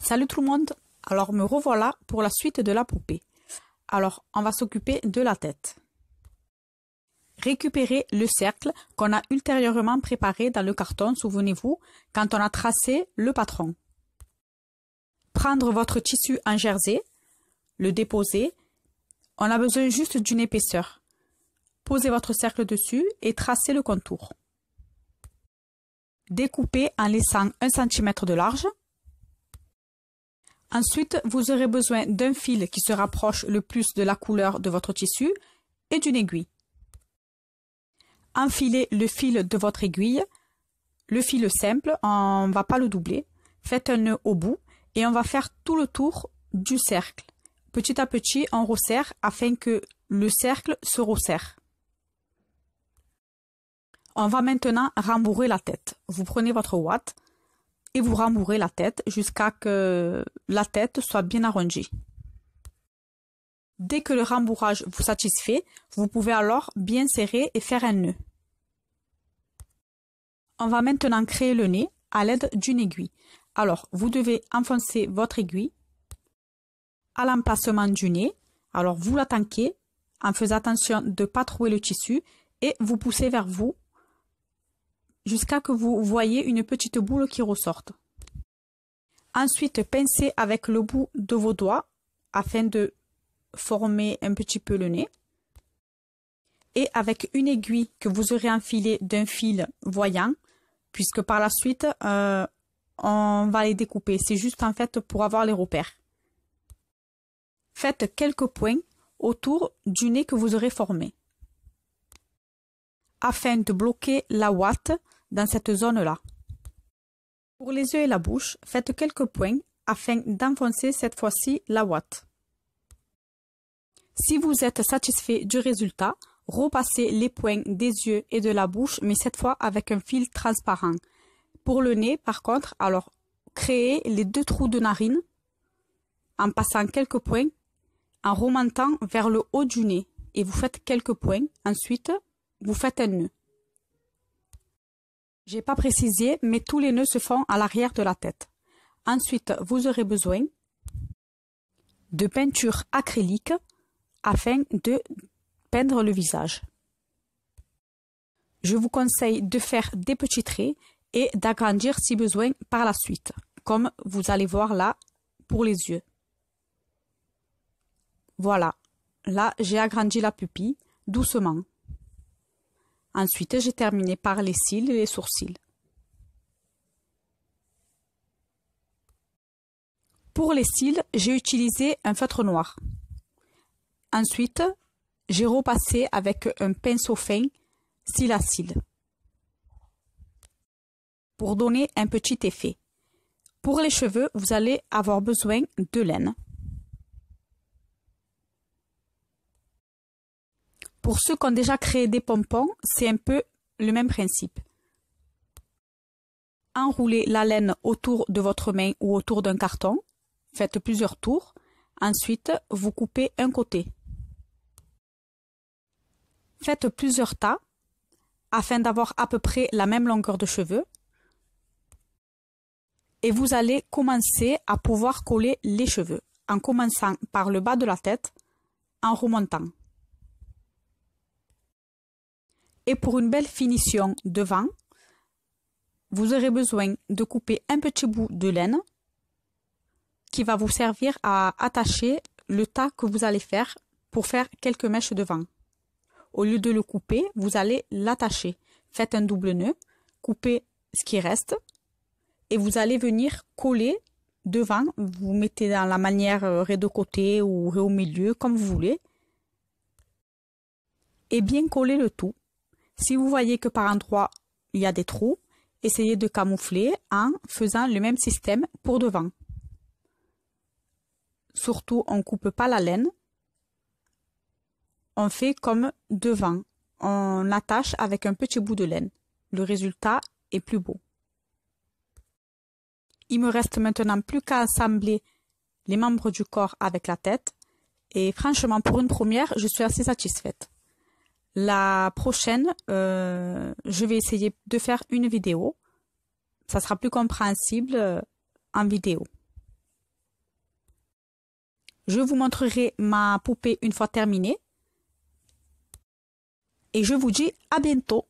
Salut tout le monde! Alors me revoilà pour la suite de la poupée. Alors on va s'occuper de la tête. Récupérez le cercle qu'on a ultérieurement préparé dans le carton, souvenez-vous, quand on a tracé le patron. Prendre votre tissu en jersey, le déposer. On a besoin juste d'une épaisseur. Posez votre cercle dessus et tracez le contour. Découpez en laissant 1 cm de large. Ensuite, vous aurez besoin d'un fil qui se rapproche le plus de la couleur de votre tissu et d'une aiguille. Enfilez le fil de votre aiguille, le fil simple, on ne va pas le doubler. Faites un nœud au bout et on va faire tout le tour du cercle. Petit à petit, on resserre afin que le cercle se resserre. On va maintenant rembourrer la tête. Vous prenez votre ouate et vous rembourrez la tête jusqu'à ce que la tête soit bien arrondie. Dès que le rembourrage vous satisfait, vous pouvez alors bien serrer et faire un nœud. On va maintenant créer le nez à l'aide d'une aiguille. Alors, vous devez enfoncer votre aiguille à l'emplacement du nez. Alors, vous la tanquez en faisant attention de ne pas trouer le tissu et vous poussez vers vous jusqu'à ce que vous voyez une petite boule qui ressorte. Ensuite, pincez avec le bout de vos doigts afin de former un petit peu le nez. Et avec une aiguille que vous aurez enfilée d'un fil voyant, puisque par la suite, on va les découper. C'est juste en fait pour avoir les repères. Faites quelques points autour du nez que vous aurez formé, afin de bloquer la ouate dans cette zone-là. Pour les yeux et la bouche, faites quelques points afin d'enfoncer cette fois-ci la ouate. Si vous êtes satisfait du résultat, repassez les points des yeux et de la bouche, mais cette fois avec un fil transparent. Pour le nez, par contre, alors créez les 2 trous de narine en passant quelques points, en remontant vers le haut du nez et vous faites quelques points. Ensuite, vous faites un nœud. J'ai pas précisé, mais tous les nœuds se font à l'arrière de la tête. Ensuite, vous aurez besoin de peinture acrylique afin de peindre le visage. Je vous conseille de faire des petits traits et d'agrandir si besoin par la suite, comme vous allez voir là pour les yeux. Voilà, là j'ai agrandi la pupille doucement. Ensuite, j'ai terminé par les cils et les sourcils. Pour les cils, j'ai utilisé un feutre noir. Ensuite, j'ai repassé avec un pinceau fin cils à cils pour donner un petit effet. Pour les cheveux, vous allez avoir besoin de laine. Pour ceux qui ont déjà créé des pompons, c'est un peu le même principe. Enroulez la laine autour de votre main ou autour d'un carton. Faites plusieurs tours. Ensuite, vous coupez un côté. Faites plusieurs tas afin d'avoir à peu près la même longueur de cheveux. Et vous allez commencer à pouvoir coller les cheveux en commençant par le bas de la tête en remontant. Et pour une belle finition devant, vous aurez besoin de couper un petit bout de laine qui va vous servir à attacher le tas que vous allez faire pour faire quelques mèches devant. Au lieu de le couper, vous allez l'attacher. Faites un double nœud, coupez ce qui reste et vous allez venir coller devant. Vous mettez dans la manière de côté ou au milieu, comme vous voulez. Et bien coller le tout. Si vous voyez que par endroit, il y a des trous, essayez de camoufler en faisant le même système pour devant. Surtout, on ne coupe pas la laine. On fait comme devant. On attache avec un petit bout de laine. Le résultat est plus beau. Il me reste maintenant plus qu'à assembler les membres du corps avec la tête. Et franchement, pour une première, je suis assez satisfaite. La prochaine, je vais essayer de faire une vidéo. Ça sera plus compréhensible en vidéo. Je vous montrerai ma poupée une fois terminée. Et je vous dis à bientôt.